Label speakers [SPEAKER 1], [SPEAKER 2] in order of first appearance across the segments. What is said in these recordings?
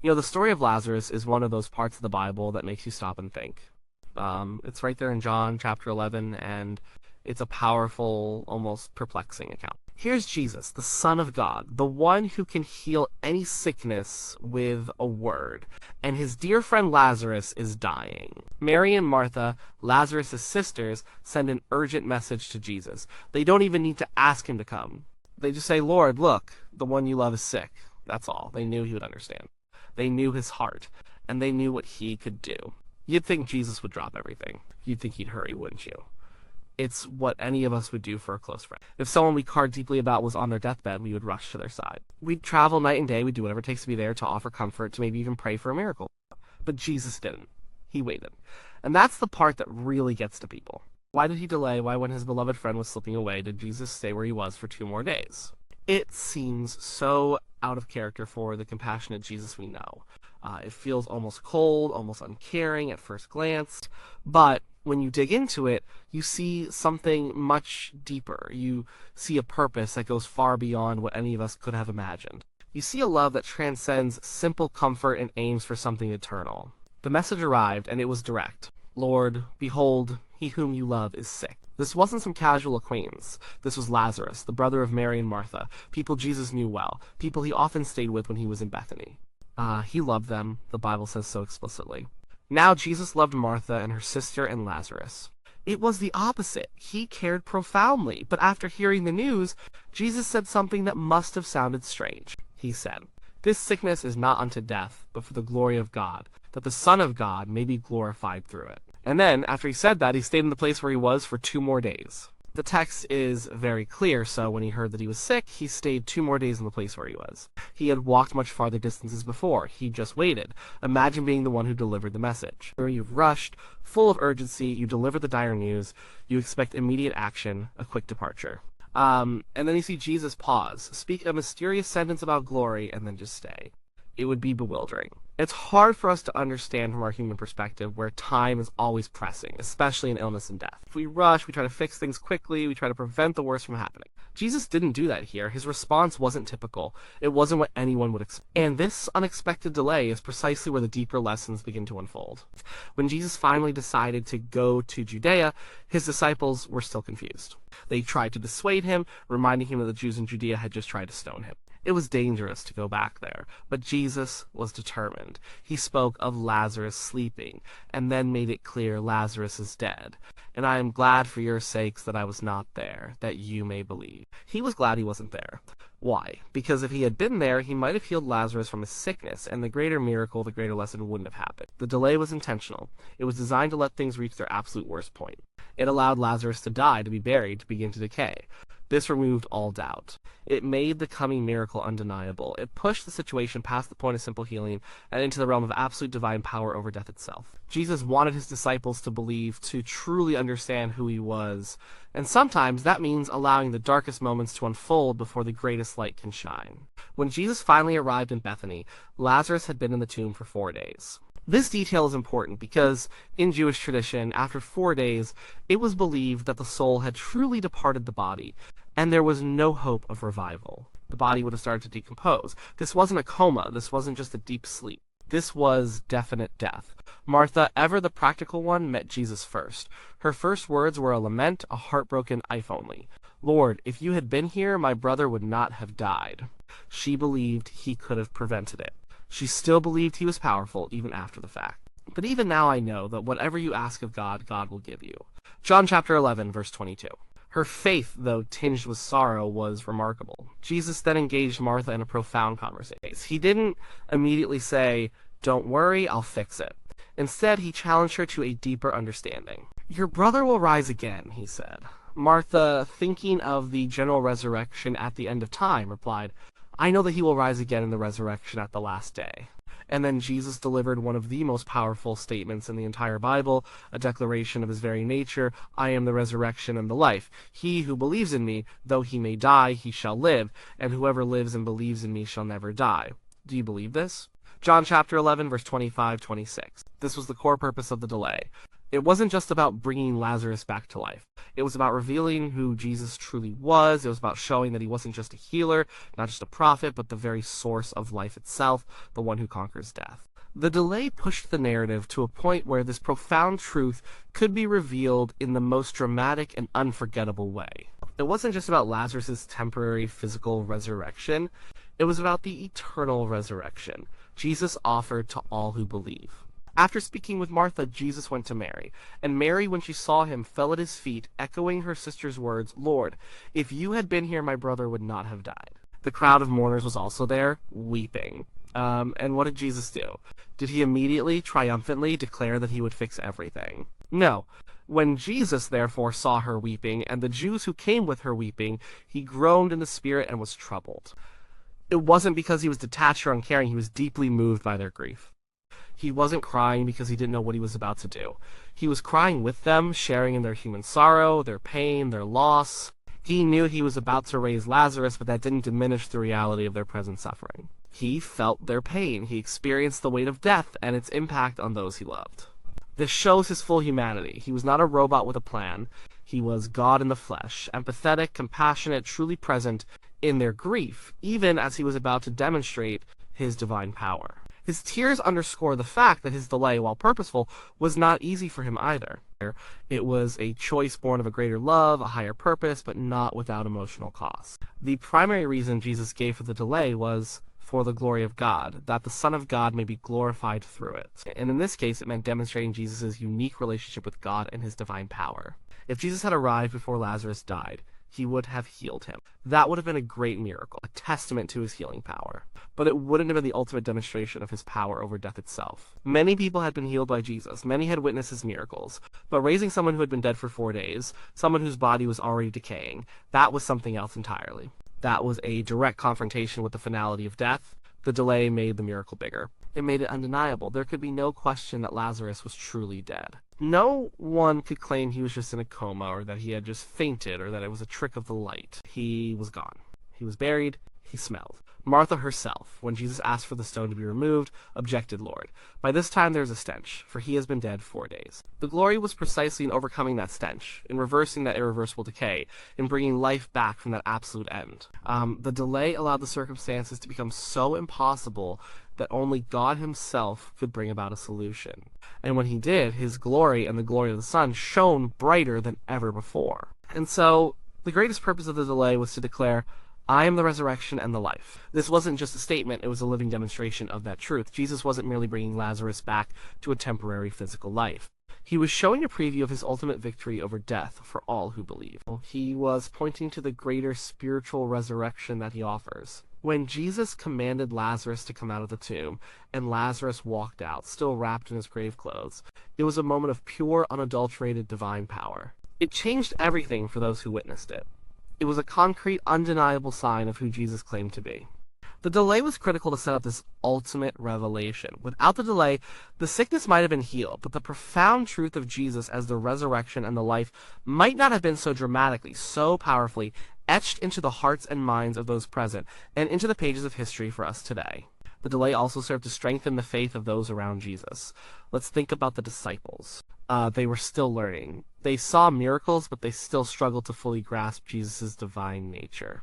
[SPEAKER 1] The story of Lazarus is one of those parts of the Bible that makes you stop and think. It's right there in John chapter 11, and it's a powerful, almost perplexing account. Here's Jesus, the Son of God, the one who can heal any sickness with a word, and his dear friend Lazarus is dying. Mary and Martha, Lazarus' sisters, send an urgent message to Jesus. They don't even need to ask him to come. They just say, Lord, look, the one you love is sick. That's all. They knew he would understand. They knew his heart, and they knew what he could do. You'd think Jesus would drop everything. You'd think he'd hurry, wouldn't you? It's what any of us would do for a close friend. If someone we cared deeply about was on their deathbed, we would rush to their side. We'd travel night and day, we'd do whatever it takes to be there, to offer comfort, to maybe even pray for a miracle. But Jesus didn't. He waited. And that's the part that really gets to people. Why did he delay? Why, when his beloved friend was slipping away, did Jesus stay where he was for 2 more days? It seems so out of character for the compassionate Jesus we know. It feels almost cold, almost uncaring at first glance, but when you dig into it, you see something much deeper. You see a purpose that goes far beyond what any of us could have imagined. You see a love that transcends simple comfort and aims for something eternal. The message arrived, and it was direct. Lord, behold, he whom you love is sick. This wasn't some casual acquaintance. This was Lazarus, the brother of Mary and Martha, people Jesus knew well, people he often stayed with when he was in Bethany. He loved them, the Bible says so explicitly. Now Jesus loved Martha and her sister and Lazarus. It was the opposite. He cared profoundly, but after hearing the news, Jesus said something that must have sounded strange. He said, "This sickness is not unto death, but for the glory of God, that the Son of God may be glorified through it." And then, after he said that, he stayed in the place where he was for 2 more days. The text is very clear, so when he heard that he was sick, he stayed 2 more days in the place where he was. He had walked much farther distances before. He just waited. Imagine being the one who delivered the message. Where you've rushed, full of urgency, you deliver the dire news, you expect immediate action, a quick departure. And then you see Jesus pause, speak a mysterious sentence about glory, and then just stay. It would be bewildering. It's hard for us to understand from our human perspective where time is always pressing, especially in illness and death. If we rush, we try to fix things quickly, we try to prevent the worst from happening. Jesus didn't do that here. His response wasn't typical. It wasn't what anyone would expect. And this unexpected delay is precisely where the deeper lessons begin to unfold. When Jesus finally decided to go to Judea, his disciples were still confused. They tried to dissuade him, reminding him that the Jews in Judea had just tried to stone him. It was dangerous to go back there, but Jesus was determined. He spoke of Lazarus sleeping, and then made it clear Lazarus is dead. And I am glad for your sakes that I was not there, that you may believe. He was glad he wasn't there. Why? Because if he had been there, he might have healed Lazarus from his sickness, and the greater miracle, the greater lesson wouldn't have happened. The delay was intentional. It was designed to let things reach their absolute worst point. It allowed Lazarus to die, to be buried, to begin to decay. This removed all doubt. It made the coming miracle undeniable. It pushed the situation past the point of simple healing and into the realm of absolute divine power over death itself. Jesus wanted his disciples to believe, to truly understand who he was. And sometimes that means allowing the darkest moments to unfold before the greatest light can shine. When Jesus finally arrived in Bethany, Lazarus had been in the tomb for 4 days. This detail is important because, in Jewish tradition, after 4 days, it was believed that the soul had truly departed the body, and there was no hope of revival. The body would have started to decompose. This wasn't a coma. This wasn't just a deep sleep. This was definite death. Martha, ever the practical one, met Jesus first. Her first words were a lament, a heartbroken "if only." "Lord, if you had been here, my brother would not have died." She believed he could have prevented it. She still believed he was powerful, even after the fact. But even now I know that whatever you ask of God, God will give you. John chapter 11, verse 22. Her faith, though tinged with sorrow, was remarkable. Jesus then engaged Martha in a profound conversation. He didn't immediately say, "Don't worry, I'll fix it." Instead, he challenged her to a deeper understanding. "Your brother will rise again," he said. Martha, thinking of the general resurrection at the end of time, replied, "I know that he will rise again in the resurrection at the last day." And then Jesus delivered one of the most powerful statements in the entire Bible, a declaration of his very nature: "I am the resurrection and the life. He who believes in me, though he may die, he shall live, and whoever lives and believes in me shall never die." Do you believe this? John chapter 11, verse 25-26. This was the core purpose of the delay. It wasn't just about bringing Lazarus back to life. It was about revealing who Jesus truly was. It was about showing that he wasn't just a healer, not just a prophet, but the very source of life itself, the one who conquers death. The delay pushed the narrative to a point where this profound truth could be revealed in the most dramatic and unforgettable way. It wasn't just about Lazarus' temporary physical resurrection. It was about the eternal resurrection Jesus offered to all who believe. After speaking with Martha, Jesus went to Mary, and Mary, when she saw him, fell at his feet, echoing her sister's words, "Lord, if you had been here, my brother would not have died." The crowd of mourners was also there, weeping. And what did Jesus do? Did he immediately, triumphantly declare that he would fix everything? No. When Jesus, therefore, saw her weeping, and the Jews who came with her weeping, he groaned in the spirit and was troubled. It wasn't because he was detached or uncaring, he was deeply moved by their grief. He wasn't crying because he didn't know what he was about to do. He was crying with them, sharing in their human sorrow, their pain, their loss. He knew he was about to raise Lazarus, but that didn't diminish the reality of their present suffering. He felt their pain. He experienced the weight of death and its impact on those he loved. This shows his full humanity. He was not a robot with a plan. He was God in the flesh, empathetic, compassionate, truly present in their grief, even as he was about to demonstrate his divine power. His tears underscore the fact that his delay, while purposeful, was not easy for him either. It was a choice born of a greater love, a higher purpose, but not without emotional cost. The primary reason Jesus gave for the delay was for the glory of God, that the Son of God may be glorified through it. And in this case, it meant demonstrating Jesus' unique relationship with God and his divine power. If Jesus had arrived before Lazarus died, he would have healed him. That would have been a great miracle, a testament to his healing power. But it wouldn't have been the ultimate demonstration of his power over death itself. Many people had been healed by Jesus. Many had witnessed his miracles. But raising someone who had been dead for 4 days, someone whose body was already decaying, that was something else entirely. That was a direct confrontation with the finality of death. The delay made the miracle bigger. It made it undeniable. There could be no question that Lazarus was truly dead. No one could claim he was just in a coma, or that he had just fainted, or that it was a trick of the light. He was gone. He was buried. He smelled. Martha herself, when Jesus asked for the stone to be removed, objected, "Lord, by this time there is a stench, for he has been dead 4 days." The glory was precisely in overcoming that stench, in reversing that irreversible decay, in bringing life back from that absolute end. The delay allowed the circumstances to become so impossible that only God himself could bring about a solution. And when he did, his glory and the glory of the Son shone brighter than ever before. And so, the greatest purpose of the delay was to declare, "I am the resurrection and the life." This wasn't just a statement, it was a living demonstration of that truth. Jesus wasn't merely bringing Lazarus back to a temporary physical life. He was showing a preview of his ultimate victory over death for all who believe. He was pointing to the greater spiritual resurrection that he offers. When Jesus commanded Lazarus to come out of the tomb, and Lazarus walked out, still wrapped in his grave clothes, it was a moment of pure, unadulterated divine power. It changed everything for those who witnessed it. It was a concrete, undeniable sign of who Jesus claimed to be. The delay was critical to set up this ultimate revelation. Without the delay, the sickness might have been healed, but the profound truth of Jesus as the resurrection and the life might not have been so dramatically, so powerfully etched into the hearts and minds of those present, and into the pages of history for us today. The delay also served to strengthen the faith of those around Jesus. Let's think about the disciples. They were still learning. They saw miracles, but they still struggled to fully grasp Jesus' divine nature.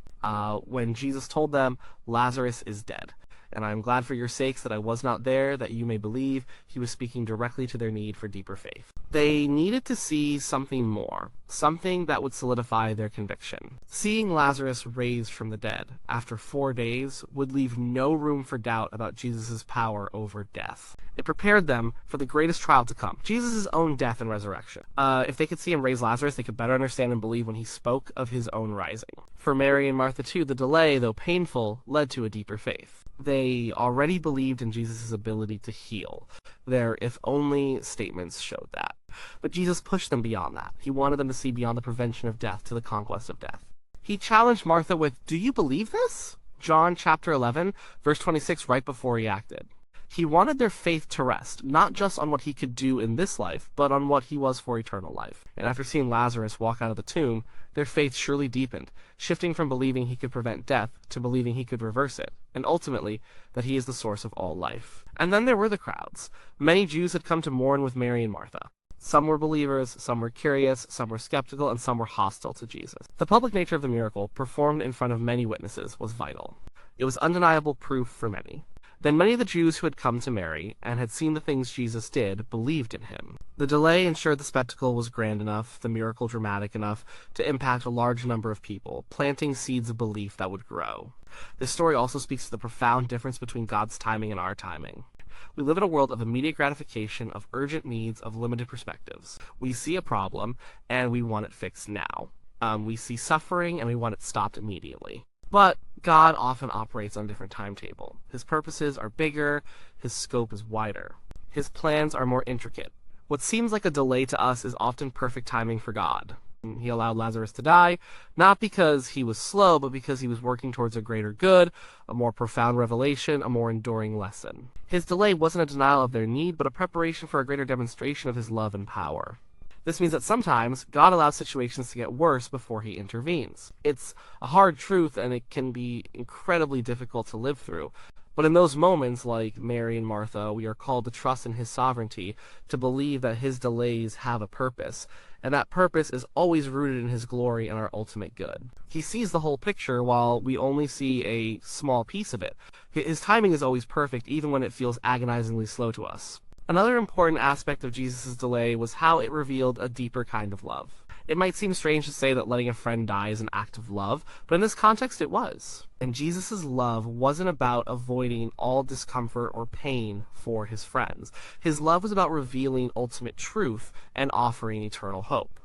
[SPEAKER 1] When Jesus told them, "Lazarus is dead, and I am glad for your sakes that I was not there, that you may believe," he was speaking directly to their need for deeper faith. They needed to see something more, something that would solidify their conviction. Seeing Lazarus raised from the dead after 4 days would leave no room for doubt about Jesus' power over death. It prepared them for the greatest trial to come, Jesus' own death and resurrection. If they could see him raise Lazarus, they could better understand and believe when he spoke of his own rising. For Mary and Martha too, the delay, though painful, led to a deeper faith. They already believed in Jesus' ability to heal. Their "if only" statements showed that. But Jesus pushed them beyond that. He wanted them to see beyond the prevention of death to the conquest of death. He challenged Martha with, "Do you believe this?" John chapter 11, verse 26, right before he acted. He wanted their faith to rest, not just on what he could do in this life, but on what he was for eternal life. And after seeing Lazarus walk out of the tomb, their faith surely deepened, shifting from believing he could prevent death to believing he could reverse it, and ultimately that he is the source of all life. And then there were the crowds. Many Jews had come to mourn with Mary and Martha. Some were believers, some were curious, some were skeptical, and some were hostile to Jesus. The public nature of the miracle, performed in front of many witnesses, was vital. It was undeniable proof for many. Then many of the Jews who had come to Mary and had seen the things Jesus did believed in him. The delay ensured the spectacle was grand enough, the miracle dramatic enough, to impact a large number of people, planting seeds of belief that would grow. This story also speaks to the profound difference between God's timing and our timing. We live in a world of immediate gratification, of urgent needs, of limited perspectives. We see a problem, and we want it fixed now. We see suffering, and we want it stopped immediately. But God often operates on a different timetable. His purposes are bigger, his scope is wider. His plans are more intricate. What seems like a delay to us is often perfect timing for God. He allowed Lazarus to die, not because he was slow, but because he was working towards a greater good, a more profound revelation, a more enduring lesson. His delay wasn't a denial of their need, but a preparation for a greater demonstration of his love and power. This means that sometimes God allows situations to get worse before he intervenes. It's a hard truth, and it can be incredibly difficult to live through. But in those moments, like Mary and Martha, we are called to trust in his sovereignty, to believe that his delays have a purpose, and that purpose is always rooted in his glory and our ultimate good. He sees the whole picture while we only see a small piece of it. His timing is always perfect, even when it feels agonizingly slow to us. Another important aspect of Jesus' delay was how it revealed a deeper kind of love. It might seem strange to say that letting a friend die is an act of love, but in this context it was. And Jesus' love wasn't about avoiding all discomfort or pain for his friends. His love was about revealing ultimate truth and offering eternal hope.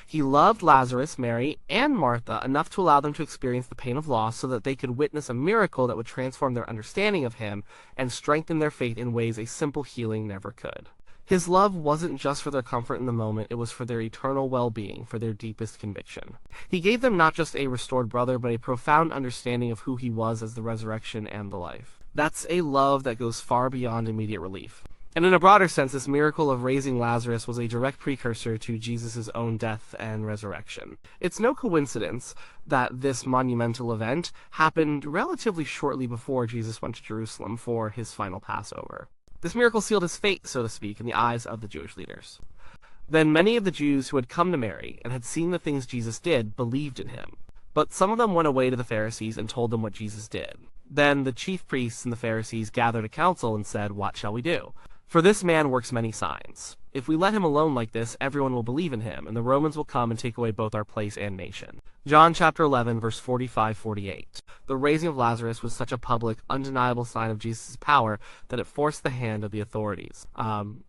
[SPEAKER 1] He loved Lazarus, Mary, and Martha enough to allow them to experience the pain of loss so that they could witness a miracle that would transform their understanding of him and strengthen their faith in ways a simple healing never could. His love wasn't just for their comfort in the moment, it was for their eternal well-being, for their deepest conviction. He gave them not just a restored brother, but a profound understanding of who he was as the resurrection and the life. That's a love that goes far beyond immediate relief. And in a broader sense, this miracle of raising Lazarus was a direct precursor to Jesus' own death and resurrection. It's no coincidence that this monumental event happened relatively shortly before Jesus went to Jerusalem for his final Passover. This miracle sealed his fate, so to speak, in the eyes of the Jewish leaders. Then many of the Jews who had come to Mary and had seen the things Jesus did believed in him. But some of them went away to the Pharisees and told them what Jesus did. Then the chief priests and the Pharisees gathered a council and said, "What shall we do? For this man works many signs. If we let him alone like this, everyone will believe in him, and the Romans will come and take away both our place and nation." John chapter 11, verse 45-48. The raising of Lazarus was such a public, undeniable sign of Jesus' power that it forced the hand of the authorities.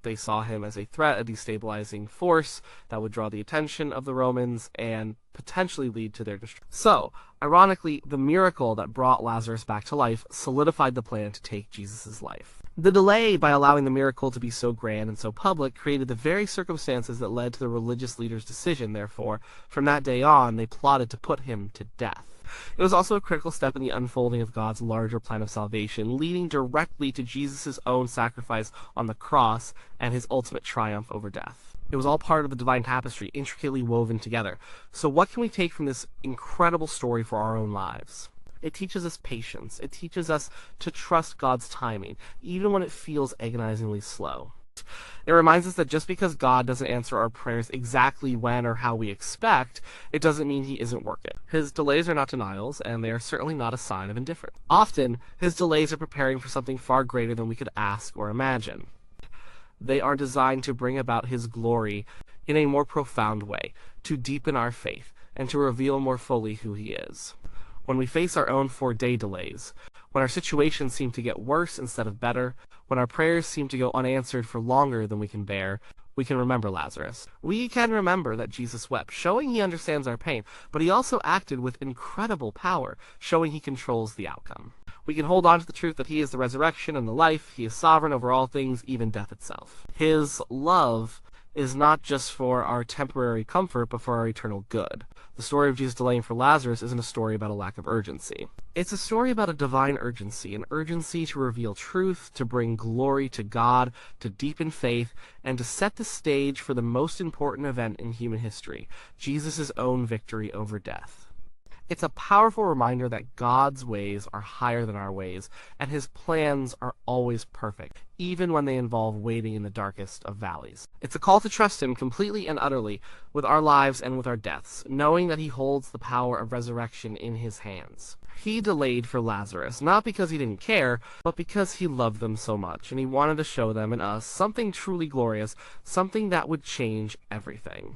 [SPEAKER 1] They saw him as a threat, a destabilizing force that would draw the attention of the Romans and potentially lead to their destruction. So, ironically, the miracle that brought Lazarus back to life solidified the plan to take Jesus' life. The delay, by allowing the miracle to be so grand and so public, created the very circumstances that led to the religious leaders' decision. Therefore, from that day on, they plotted to put him to death. It was also a critical step in the unfolding of God's larger plan of salvation, leading directly to Jesus' own sacrifice on the cross and his ultimate triumph over death. It was all part of the divine tapestry, intricately woven together. So what can we take from this incredible story for our own lives? It teaches us patience. It teaches us to trust God's timing, even when it feels agonizingly slow. It reminds us that just because God doesn't answer our prayers exactly when or how we expect, it doesn't mean he isn't working. His delays are not denials, and they are certainly not a sign of indifference. Often, his delays are preparing for something far greater than we could ask or imagine. They are designed to bring about his glory in a more profound way, to deepen our faith, and to reveal more fully who he is. When we face our own 4-day delays, when our situations seem to get worse instead of better, when our prayers seem to go unanswered for longer than we can bear, we can remember Lazarus. We can remember that Jesus wept, showing he understands our pain, but he also acted with incredible power, showing he controls the outcome. We can hold on to the truth that he is the resurrection and the life. He is sovereign over all things, even death itself. His love is not just for our temporary comfort, but for our eternal good. The story of Jesus delaying for Lazarus isn't a story about a lack of urgency. It's a story about a divine urgency, an urgency to reveal truth, to bring glory to God, to deepen faith, and to set the stage for the most important event in human history, Jesus' own victory over death. It's a powerful reminder that God's ways are higher than our ways, and his plans are always perfect, even when they involve waiting in the darkest of valleys. It's a call to trust him completely and utterly with our lives and with our deaths, knowing that he holds the power of resurrection in his hands. He delayed for Lazarus, not because he didn't care, but because he loved them so much, and he wanted to show them and us something truly glorious, something that would change everything.